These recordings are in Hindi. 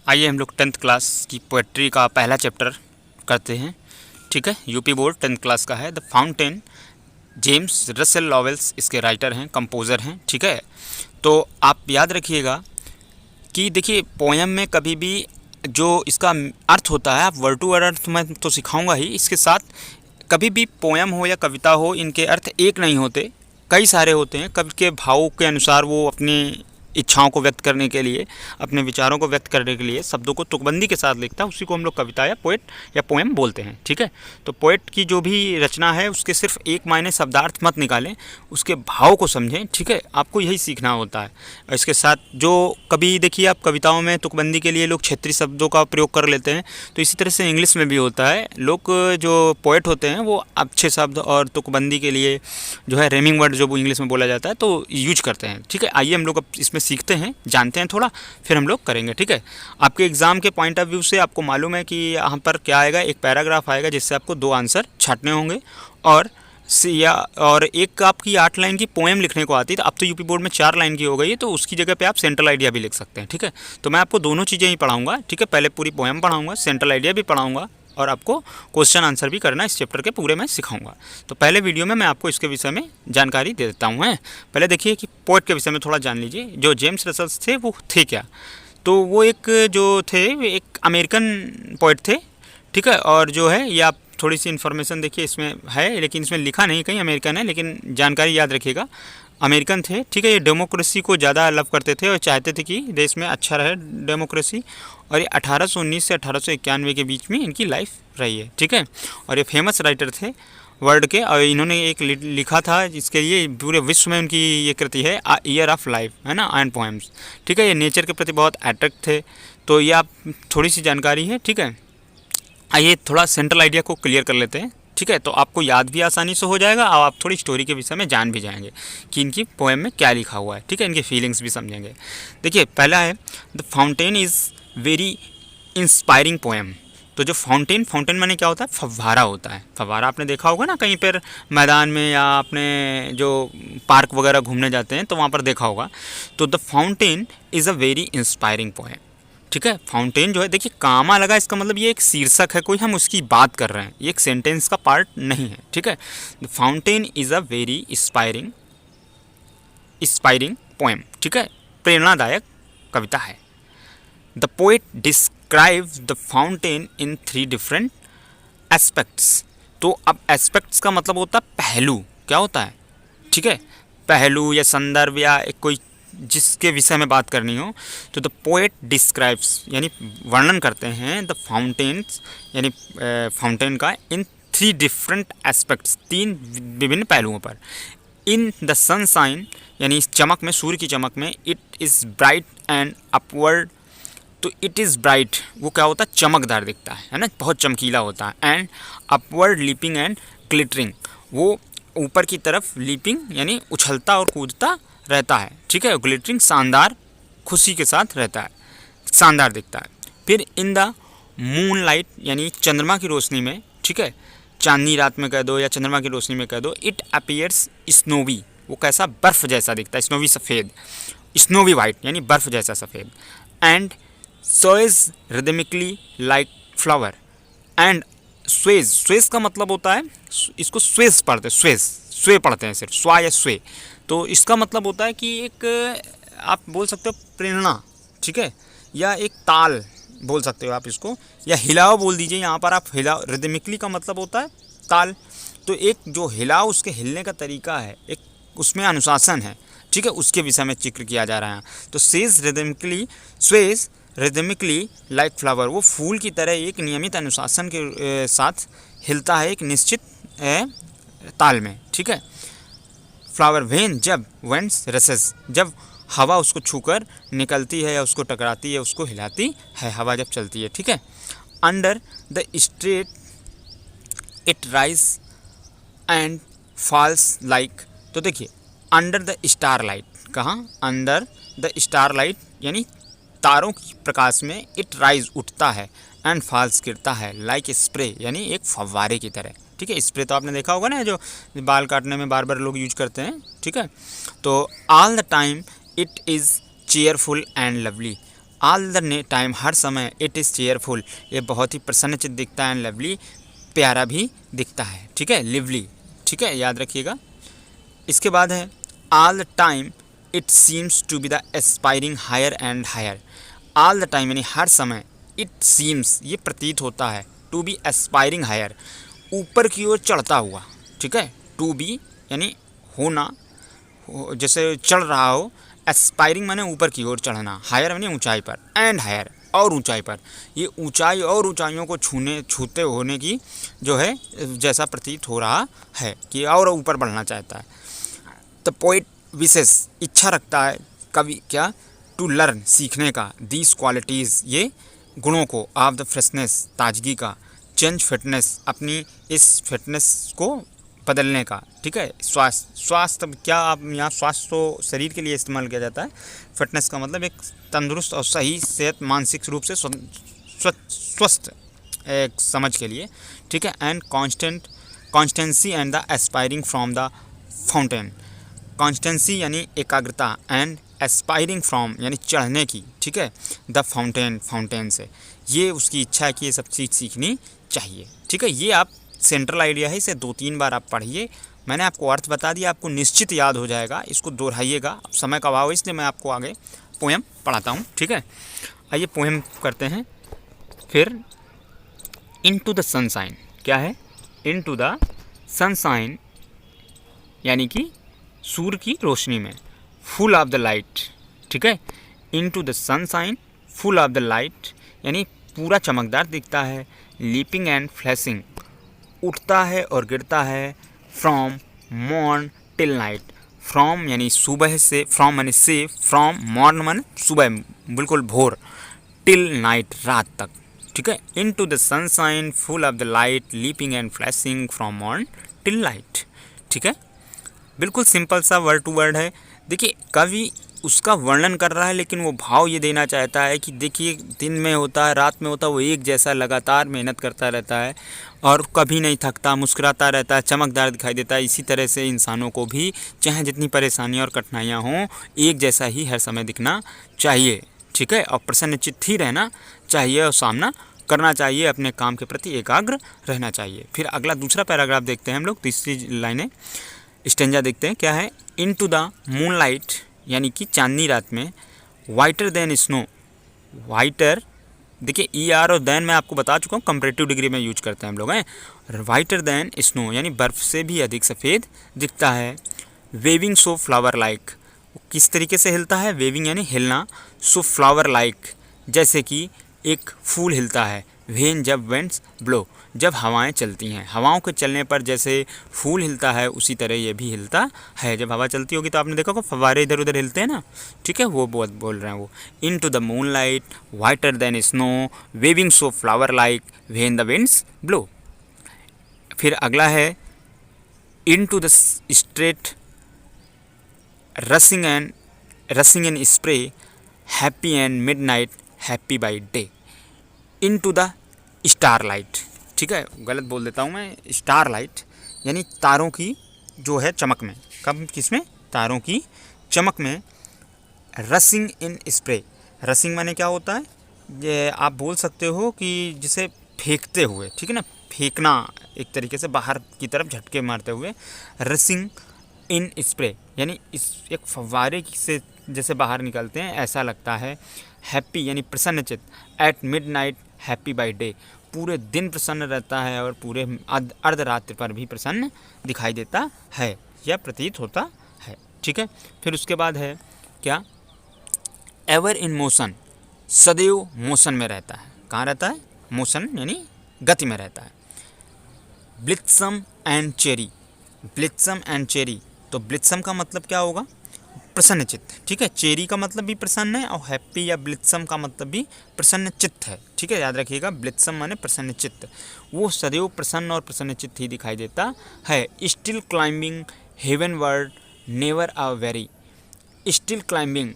आइए हम लोग 10th क्लास की पोएट्री का पहला चैप्टर करते हैं। ठीक है, यूपी बोर्ड 10th क्लास का है। द फाउंटेन, जेम्स रसेल लॉवेल्स इसके राइटर हैं, कंपोज़र हैं। ठीक है, तो आप याद रखिएगा कि देखिए पोएम में कभी भी जो इसका अर्थ होता है, आप वर्ड टू वर्ड अर्थ मैं तो सिखाऊंगा ही, इसके साथ कभी भी पोएम हो या कविता हो, इनके अर्थ एक नहीं होते, कई सारे होते हैं। कवि के भावों के अनुसार वो अपनी इच्छाओं को व्यक्त करने के लिए, अपने विचारों को व्यक्त करने के लिए शब्दों को तुकबंदी के साथ लिखता है, उसी को हम लोग कविता या पोएट या पोएम बोलते हैं। ठीक है, तो पोएट की जो भी रचना है उसके सिर्फ एक मायने शब्दार्थ मत निकालें, उसके भाव को समझें। ठीक है, आपको यही सीखना होता है। इसके साथ जो कभी देखिए आप कविताओं में तुकबंदी के लिए लोग क्षेत्रीय शब्दों का प्रयोग कर लेते हैं, तो इसी तरह से इंग्लिश में भी होता है। लोग जो पोएट होते हैं वो अच्छे शब्द और तुकबंदी के लिए जो है रेमिंग वर्ड जो इंग्लिश में बोला जाता है तो यूज करते हैं। ठीक है, आइए हम लोग अब इसमें सीखते हैं, जानते हैं थोड़ा, फिर हम लोग करेंगे। ठीक है, आपके एग्जाम के पॉइंट ऑफ व्यू से आपको मालूम है कि यहाँ पर क्या आएगा, एक पैराग्राफ आएगा जिससे आपको 2 आंसर छांटने होंगे और एक आपकी 8 लाइन की पोएम लिखने को आती है। तो अब तो यूपी बोर्ड में 4 लाइन की हो गई है, तो उसकी जगह पे आप सेंट्रल आइडिया भी लिख सकते हैं। ठीक है, तो मैं आपको दोनों चीज़ें ही पढ़ाऊंगा। ठीक है, पहले पूरी पोएम पढ़ाऊंगा, सेंट्रल आइडिया भी पढ़ाऊंगा और आपको क्वेश्चन आंसर भी करना इस चैप्टर के पूरे मैं सिखाऊंगा। तो पहले वीडियो में मैं आपको इसके विषय में जानकारी दे देता हूँ। पहले देखिए कि पोएट के विषय में थोड़ा जान लीजिए। जो जेम्स रसेल्स थे वो थे क्या, तो वो एक जो थे एक अमेरिकन पोएट थे। ठीक है, और जो है ये आप थोड़ी सी इन्फॉर्मेशन देखिए इसमें है, लेकिन इसमें लिखा नहीं कहीं अमेरिकन है, लेकिन जानकारी याद रखिएगा अमेरिकन थे। ठीक है, ये डेमोक्रेसी को ज़्यादा लव करते थे और चाहते थे कि देश में अच्छा रहे डेमोक्रेसी, और ये 1819 से 1891 के बीच में इनकी लाइफ रही है। ठीक है, और ये फेमस राइटर थे वर्ल्ड के, और इन्होंने एक लिखा था जिसके लिए पूरे विश्व में उनकी ये कृति है, आ ईयर ऑफ लाइफ, है ना, एंड पोएम्स। ठीक है, ये नेचर के प्रति बहुत अट्रैक्ट थे, तो ये आप थोड़ी सी जानकारी है। ठीक है, आइए थोड़ा सेंट्रल आइडिया को क्लियर कर लेते हैं। ठीक है, तो आपको याद भी आसानी से हो जाएगा और आप थोड़ी स्टोरी के विषय में जान भी जाएंगे कि इनकी पोएम में क्या लिखा हुआ है। ठीक है, इनकी फीलिंग्स भी समझेंगे। देखिए पहला है the fountain is very inspiring poem. तो जो फाउंटेन माने क्या होता है, फव्वारा होता है। फव्वारा आपने देखा होगा ना कहीं पर मैदान में, या आपने जो पार्क वगैरह घूमने जाते हैं तो वहाँ पर देखा होगा। तो the fountain is a very inspiring poem. ठीक है, फाउंटेन जो है, देखिए कामा लगा, इसका मतलब ये एक शीर्षक है, कोई हम उसकी बात कर रहे हैं, ये एक सेंटेंस का पार्ट नहीं है। ठीक है, the fountain is a very inspiring poem. ठीक है, प्रेरणादायक कविता है। The poet describe the fountain in 3 different aspects. तो अब एस्पेक्ट्स का मतलब होता है पहलू, क्या होता है। ठीक है, पहलू या संदर्भ या एक कोई जिसके विषय में बात करनी हो, तो द पोएट डिस्क्राइब्स यानी वर्णन करते हैं द फाउंटेन्स यानी फाउंटेन का इन 3 डिफरेंट एस्पेक्ट्स, 3 विभिन्न पहलुओं पर। इन द सनशाइन यानी इस चमक में, सूर्य की चमक में, it is bright and upward. तो इट इज़ ब्राइट वो क्या होता है, चमकदार दिखता है ना, बहुत चमकीला होता है। And upward leaping and glittering, वो ऊपर की तरफ लीपिंग यानी उछलता और कूदता रहता है। ठीक है, ग्लिटरिंग शानदार, खुशी के साथ रहता है, शानदार दिखता है। फिर इन द मून लाइट यानी चंद्रमा की रोशनी में, ठीक है, चांदनी रात में कह दो या चंद्रमा की रोशनी में कह दो, इट अपीयर्स स्नोवी, वो कैसा, बर्फ़ जैसा दिखता है, स्नोवी सफ़ेद, स्नोवी वाइट यानी बर्फ़ जैसा सफ़ेद। And Suez rhythmically like flower. And Suez का मतलब होता है, इसको स्वेज पढ़ते, स्वे पढ़ते हैं सिर्फ, स्वा या स्वे। तो इसका मतलब होता है कि एक आप बोल सकते हो प्रेरणा, ठीक है, या एक ताल बोल सकते हो आप इसको, या हिलाव बोल दीजिए यहाँ पर आप। हिलाव रिदमिकली का मतलब होता है ताल, तो एक जो हिलाव, उसके हिलने का तरीका है, एक उसमें अनुशासन है। ठीक है, उसके विषय में जिक्र किया जा रहा है। तो स्वेज रिदमिकली लाइक फ्लावर, वो फूल की तरह एक नियमित अनुशासन के साथ हिलता है, एक निश्चित ताल में। ठीक है, फ्लावर वेन, जब, वेंट्स रसेस, जब हवा उसको छूकर निकलती है या उसको टकराती है, उसको हिलाती है हवा जब चलती है। ठीक है, under the straight it rise and falls like. तो देखिए अंडर द स्टार लाइट, कहाँ, अंडर द स्टार लाइट यानी तारों की प्रकाश में, इट राइज उठता है, एंड फॉल्स गिरता है, लाइक स्प्रे यानी एक फव्वारे की तरह। ठीक है, स्प्रे तो आपने देखा होगा ना, जो बाल काटने में बार बार लोग यूज करते हैं। ठीक है, तो all the time it is cheerful and lovely, all the time, हर समय, इट इज़ चेयरफुल, ये बहुत ही प्रसन्नचित्त दिखता है, एंड लवली, प्यारा भी दिखता है, ठीक है, लिवली, ठीक है, याद रखिएगा। इसके बाद है all the time it seems to be the aspiring higher and higher. All the time यानी हर समय, इट सीम्स ये प्रतीत होता है, टू बी एस्पायरिंग हायर ऊपर की ओर चढ़ता हुआ, ठीक है, टू बी यानी होना, जैसे चढ़ रहा हो, एस्पायरिंग माने ऊपर की ओर चढ़ना, हायर माने ऊंचाई पर, एंड हायर और ऊंचाई पर, ये ऊंचाई और ऊंचाइयों को छूते होने की जो है जैसा प्रतीत हो रहा है कि और ऊपर बढ़ना चाहता है। द पोइट विशेष इच्छा रखता है कवि क्या, टू लर्न सीखने का, दीज क्वालिटीज़ ये गुणों को, ऑफ द फ्रेशनेस ताजगी का, चेंज फिटनेस अपनी इस फिटनेस को बदलने का, ठीक है, स्वास्थ्य क्या, आप यहाँ स्वास्थ्य तो शरीर के लिए इस्तेमाल किया जाता है, फिटनेस का मतलब एक तंदुरुस्त और सही सेहत, मानसिक रूप से स्वस्थ एक समझ के लिए, ठीक है, and constituency and the aspiring from the fountain, constituency यानी एकाग्रता, एंड एस्पायरिंग फ्रॉम यानी चढ़ने की, ठीक है, द फाउंटेन से, ये उसकी इच्छा है कि ये सब चीज़ सीखनी चाहिए, ठीक है। ये आप सेंट्रल आइडिया है, इसे 2-3 बार आप पढ़िए, मैंने आपको अर्थ बता दिया, आपको निश्चित याद हो जाएगा, इसको दोहराइएगा। अब समय का अभाव है इसलिए मैं आपको आगे पोएम पढ़ाता हूँ, ठीक है। आइए पोएम करते हैं। फिर इनटू द सनशाइन, क्या है, इनटू द सनशाइन यानी कि सूर्य की रोशनी में, फुल ऑफ द लाइट, ठीक है, into the sunshine full of the light यानी पूरा चमकदार दिखता है, लीपिंग एंड फ्लैशिंग उठता है और गिरता है, from morn till night, from यानी सुबह से, फ्रॉम यानी से, फ्रॉम मॉर्न माने सुबह बिल्कुल भोर, टिल नाइट रात तक, ठीक है, into the sunshine full of the light, leaping and flashing from morn till night, ठीक है, बिल्कुल सिंपल सा वर्ड टू वर्ड है। देखिए कवि उसका वर्णन कर रहा है, लेकिन वो भाव ये देना चाहता है कि देखिए दिन में होता है, रात में होता है, वो एक जैसा लगातार मेहनत करता रहता है और कभी नहीं थकता, मुस्कुराता रहता है, चमकदार दिखाई देता है। इसी तरह से इंसानों को भी चाहे जितनी परेशानियाँ और कठिनाइयाँ हों, एक जैसा ही हर समय दिखना चाहिए, ठीक है, और प्रसन्नचित्त ही रहना चाहिए और सामना करना चाहिए, अपने काम के प्रति एकाग्र रहना चाहिए। फिर अगला दूसरा पैराग्राफ देखते हैं हम लोग, तीसरी लाइनें स्टेंजा देखते हैं, क्या है, इनटू द मूनलाइट यानी कि चांदनी रात में, वाइटर देन स्नो, वाइटर देखिए ई आर और देन मैं आपको बता चुका हूँ, कंपैरेटिव डिग्री में यूज करते हैं हम लोग हैं, वाइटर देन स्नो यानी बर्फ़ से भी अधिक सफ़ेद दिखता है, वेविंग सो फ्लावर लाइक, किस तरीके से हिलता है, वेविंग यानी हिलना, सो फ्लावर लाइक जैसे कि एक फूल हिलता है, वेन जब वेंट्स ब्लो जब हवाएं चलती हैं, हवाओं के चलने पर जैसे फूल हिलता है उसी तरह ये भी हिलता है। जब हवा चलती होगी तो आपने देखा होगा फव्वारे इधर उधर हिलते हैं ना, ठीक है, वो बोल रहे हैं वो, into the moonlight whiter than snow waving so flower like when the winds blow. फिर अगला है into the straight rushing in spray happy and midnight happy by day, into the star light, ठीक है, गलत बोल देता हूँ मैं, स्टार लाइट यानी तारों की जो है चमक में, कब किसमें, तारों की चमक में, रसिंग इन स्प्रे, रसिंग माने क्या होता है, ये आप बोल सकते हो कि जिसे फेंकते हुए, ठीक है ना, फेंकना एक तरीके से बाहर की तरफ झटके मारते हुए, रसिंग इन स्प्रे यानी इस एक फव्वारे से जैसे बाहर निकलते हैं ऐसा लगता है, हैप्पी यानी प्रसन्नचित्त, at midnight happy by day पूरे दिन प्रसन्न रहता है और पूरे अर्धरात्रि पर भी प्रसन्न दिखाई देता है या प्रतीत होता है, ठीक है। फिर उसके बाद है क्या, एवर इन मोशन सदैव मोशन में रहता है, कहाँ रहता है, मोशन यानी गति में रहता है, ब्लित्सम एंड चेरी, ब्लित्सम एंड चेरी, तो ब्लित्सम का मतलब क्या होगा, प्रसन्न चित्त, ठीक है, चेरी का मतलब भी प्रसन्न है और हैप्पी या ब्लित्सम का मतलब भी प्रसन्न चित्त है, ठीक है, याद रखिएगा, ब्लित्सम माने प्रसन्न चित्त, वो सदैव प्रसन्न और प्रसन्न चित्त ही दिखाई देता है। Still climbing heavenward never a very, still climbing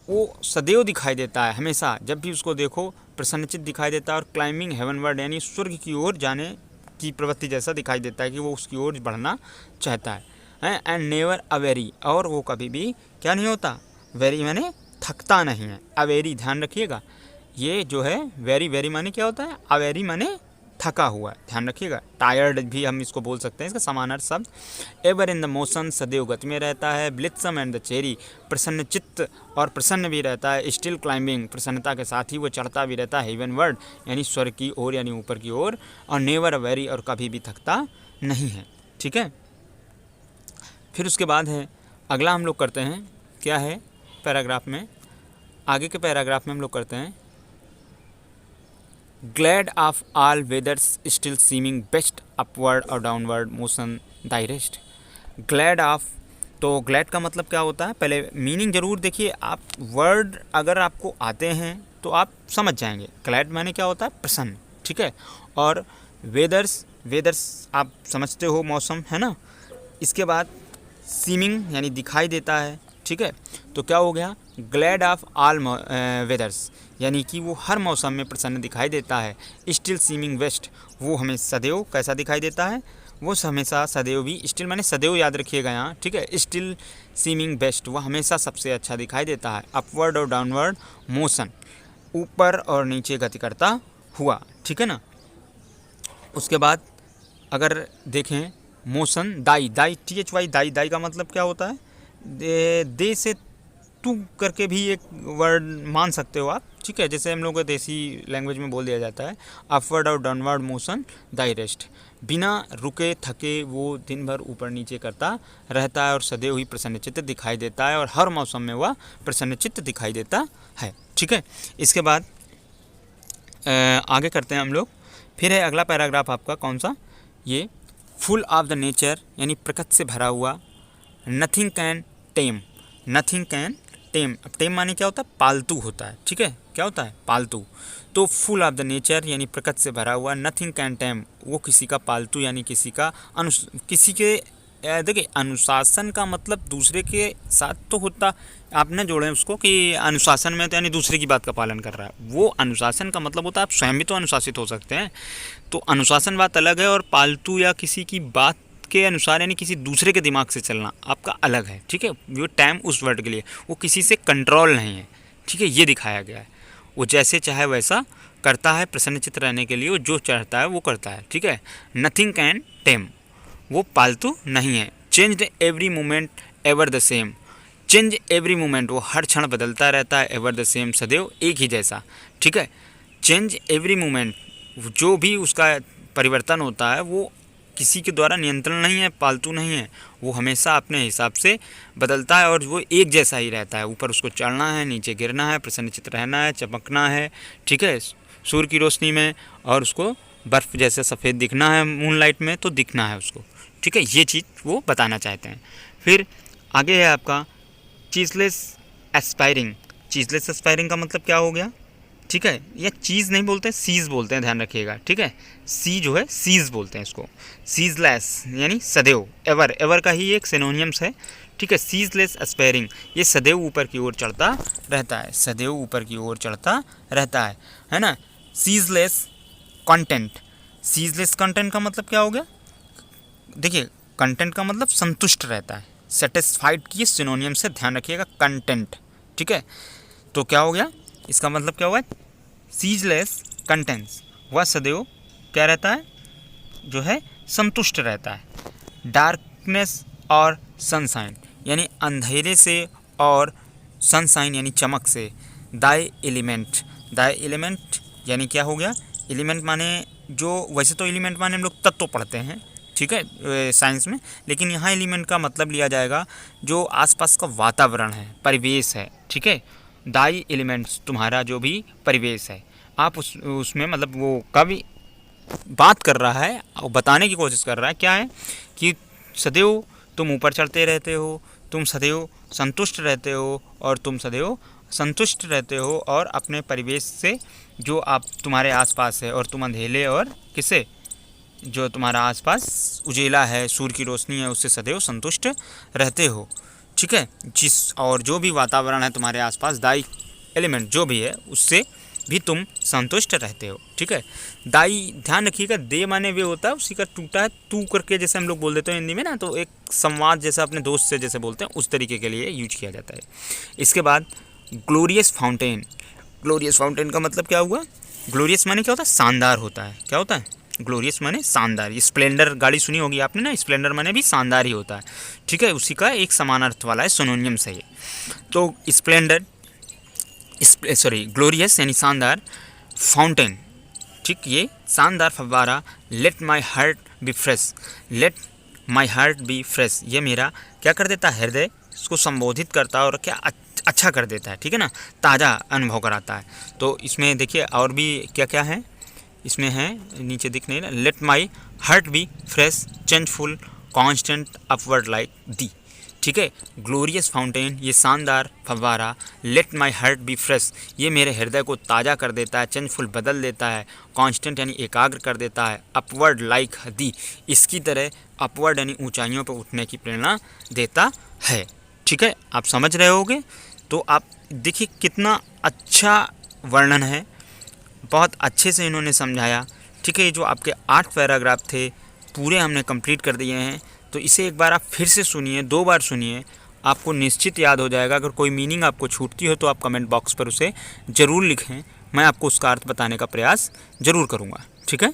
वो सदैव दिखाई देता है, हमेशा जब भी उसको देखो प्रसन्नचित्त दिखाई देता है, और क्लाइंबिंग हेवन वर्ड यानी स्वर्ग की ओर जाने की प्रवृत्ति जैसा दिखाई देता है कि वो उसकी ओर बढ़ना चाहता है, एंड नेवर अ वेरी, और वो कभी भी क्या नहीं होता, वेरी माने थकता नहीं है। अवेरी, ध्यान रखिएगा, ये जो है वेरी, वेरी माने क्या होता है, अवेरी माने थका हुआ है, ध्यान रखिएगा। टायर्ड भी हम इसको बोल सकते हैं, इसका समानार्थक शब्द। एवर इन द मोशन, सदैव गति में रहता है। ब्लित्सम एंड द चेरी, प्रसन्न चित्त और प्रसन्न भी रहता है। स्टिल क्लाइंबिंग, प्रसन्नता के साथ ही वो चढ़ता भी रहता है। हेवन वर्ड यानी स्वर्ग की ओर यानी ऊपर की ओर। और नेवर वेरी, और कभी भी थकता नहीं है, ठीक है। फिर उसके बाद है अगला, हम लोग करते हैं क्या है पैराग्राफ में, आगे के पैराग्राफ में हम लोग करते हैं glad of all weathers still seeming best upward और downward motion thy rest. Glad of, तो ग्लैड का मतलब क्या होता है, पहले मीनिंग ज़रूर देखिए आप, वर्ड अगर आपको आते हैं तो आप समझ जाएंगे। ग्लैड माने क्या होता है, प्रसन्न, ठीक है। और वेदर्स, वेदर्स आप समझते हो, मौसम है ना। इसके बाद सीमिंग यानी दिखाई देता है, ठीक है। तो क्या हो गया, ग्लैड ऑफ ऑल वेदर्स यानी कि वो हर मौसम में प्रसन्न दिखाई देता है। स्टिल सीमिंग वेस्ट, वो हमें सदैव कैसा दिखाई देता है, वो हमेशा सदैव भी, स्टिल माने सदैव याद रखिएगा यहाँ, ठीक है। स्टिल सीमिंग बेस्ट, वो हमेशा सबसे अच्छा दिखाई देता है। अपवर्ड और डाउनवर्ड मोशन, ऊपर और नीचे गति करता हुआ, ठीक है ना। उसके बाद अगर देखें मोशन, दाई, दाई THY, दाई, दाई का मतलब क्या होता है, दे से तू करके भी एक वर्ड मान सकते हो आप, ठीक है। जैसे हम लोग को देसी लैंग्वेज में बोल दिया जाता है, अपवर्ड और डाउनवर्ड मोशन दाई रेस्ट। बिना रुके थके वो दिन भर ऊपर नीचे करता रहता है और सदैव ही प्रसन्नचित्त दिखाई देता है, और हर मौसम में वह प्रसन्नचित्त दिखाई देता है, ठीक है। इसके बाद आगे करते हैं हम लोग। फिर है अगला पैराग्राफ आपका कौन सा, ये फुल ऑफ द नेचर यानी प्रकृति से भरा हुआ। Nothing can time, nothing can टेम, अब टेम माने क्या होता है, पालतू होता है, ठीक है। क्या होता है, पालतू। तो फुल ऑफ द नेचर यानी प्रकृति से भरा हुआ। नथिंग कैन टेम, वो किसी का पालतू यानी किसी का किसी के देखिए अनुशासन का मतलब दूसरे के साथ तो होता, आपने जोड़े उसको कि अनुशासन में तो यानी दूसरे की बात का पालन कर रहा है, वो अनुशासन का मतलब होता है आप स्वयं भी तो अनुशासित हो सकते हैं। तो अनुशासन बात अलग है, और पालतू या किसी की बात के अनुसार यानी किसी दूसरे के दिमाग से चलना आपका अलग है, ठीक है। वो टाइम उस वर्ड के लिए, वो किसी से कंट्रोल नहीं है, ठीक है, ये दिखाया गया है। वो जैसे चाहे वैसा करता है, प्रसन्नचित्त रहने के लिए वो जो चाहता है वो करता है, ठीक है। नथिंग कैन टेम, वो पालतू नहीं है। Change every moment ever the same, change every moment, वो हर क्षण बदलता रहता है। एवर द सेम, सदैव एक ही जैसा, ठीक है। चेंज एवरी मोमेंट, जो भी उसका परिवर्तन होता है वो किसी के द्वारा नियंत्रण नहीं है, पालतू नहीं है, वो हमेशा अपने हिसाब से बदलता है और वो एक जैसा ही रहता है। ऊपर उसको चढ़ना है, नीचे गिरना है, प्रसन्नचित्त रहना है, चमकना है, ठीक है, सूर्य की रोशनी में, और उसको बर्फ़ जैसे सफ़ेद दिखना है मूनलाइट में, तो दिखना है उसको, ठीक है। ये चीज़ वो बताना चाहते हैं। फिर आगे है आपका चीज़लेस एस्पायरिंग। चीज़लेस एस्पायरिंग का मतलब क्या हो गया, ठीक है। या चीज़ नहीं बोलते, सीज़ बोलते हैं, ध्यान रखिएगा, ठीक है। सी जो है सीज़ बोलते हैं इसको। सीज़लेस यानी सदैव, एवर, एवर का ही एक सिनोनियम्स है, ठीक है। सीज़लेस एस्पायरिंग, ये सदैव ऊपर की ओर चढ़ता रहता है, सदैव ऊपर की ओर चढ़ता रहता है ना। सीज़लेस कंटेंट, सीज़लेस कंटेंट का मतलब क्या हो गया, देखिए कंटेंट का मतलब संतुष्ट रहता है। सेटिस्फाइड की सिनोनियम से, ध्यान रखिएगा, कंटेंट, ठीक है। तो क्या हो गया, इसका मतलब क्या हुआ, सीजलेस कंटेंट्स, वह सदैव क्या रहता है, जो है संतुष्ट रहता है। डार्कनेस और सनशाइन यानी अंधेरे से और सनशाइन यानी चमक से। दाई एलिमेंट, दाई एलिमेंट यानी क्या हो गया, एलिमेंट माने जो, वैसे तो एलिमेंट माने हम लोग तत्व पढ़ते हैं, ठीक है, साइंस में, लेकिन यहाँ एलिमेंट का मतलब लिया जाएगा जो आसपास का वातावरण है, परिवेश है, ठीक है। दाई एलिमेंट्स, तुम्हारा जो भी परिवेश है, आप उसमें मतलब वो कभी बात कर रहा है और बताने की कोशिश कर रहा है, क्या है कि सदैव तुम ऊपर चढ़ते रहते हो, तुम सदैव संतुष्ट रहते हो, और तुम सदैव संतुष्ट रहते हो और अपने परिवेश से जो आप तुम्हारे आसपास है, और तुम अंधेले और किसे, जो तुम्हारा आसपास उजेला है, सूर्य की रोशनी है, उससे सदैव संतुष्ट रहते हो, ठीक है। जिस और जो भी वातावरण है तुम्हारे आसपास, दाई एलिमेंट जो भी है, उससे भी तुम संतुष्ट रहते हो, ठीक है। दाई, ध्यान रखिएगा, दे माने वे होता है, उसी का टूटा है तू करके, जैसे हम लोग बोल देते हैं हिंदी में ना, तो एक संवाद जैसा अपने दोस्त से जैसे बोलते हैं, उस तरीके के लिए यूज किया जाता है। इसके बाद ग्लोरियस फाउंटेन। ग्लोरियस फाउंटेन का मतलब क्या हुआ? ग्लोरियस माने क्या होता है? शानदार होता है। क्या होता है? ग्लोरियस माने शानदार। ये स्प्लेंडर गाड़ी सुनी होगी आपने ना, स्प्लेंडर माने भी शानदार ही होता है, ठीक है, उसी का एक समान अर्थ वाला है, सिनोनियम से है। तो स्प्लेंडर, सॉरी ग्लोरियस यानी शानदार, फाउंटेन, ठीक, ये शानदार फव्वारा, let my heart be fresh, let my heart be fresh, ये मेरा क्या कर देता है? हृदय इसको संबोधित करता है और क्या अच्छा कर देता है, ठीक है ना, ताज़ा अनुभव कराता है। तो इसमें देखिए और भी क्या क्या है, इसमें है नीचे दिख नहीं रहा, let my heart be fresh, changeful, constant, upward like thee, ठीक है। ग्लोरियस फाउंटेन, ये शानदार फव्वारा, let my heart be fresh, ये मेरे हृदय को ताज़ा कर देता है, चेंजफुल बदल देता है, कांस्टेंट यानी एकाग्र कर देता है, अपवर्ड लाइक दी, इसकी तरह अपवर्ड यानी ऊंचाइयों पर उठने की प्रेरणा देता है, ठीक है। आप समझ रहे होगे? तो आप देखिए कितना अच्छा वर्णन है, बहुत अच्छे से इन्होंने समझाया, ठीक है। ये जो आपके 8 पैराग्राफ थे पूरे हमने कंप्लीट कर दिए हैं। तो इसे एक बार आप फिर से सुनिए, 2 बार सुनिए, आपको निश्चित याद हो जाएगा। अगर कोई मीनिंग आपको छूटती हो तो आप कमेंट बॉक्स पर उसे ज़रूर लिखें, मैं आपको उसका अर्थ बताने का प्रयास ज़रूर करूँगा, ठीक है।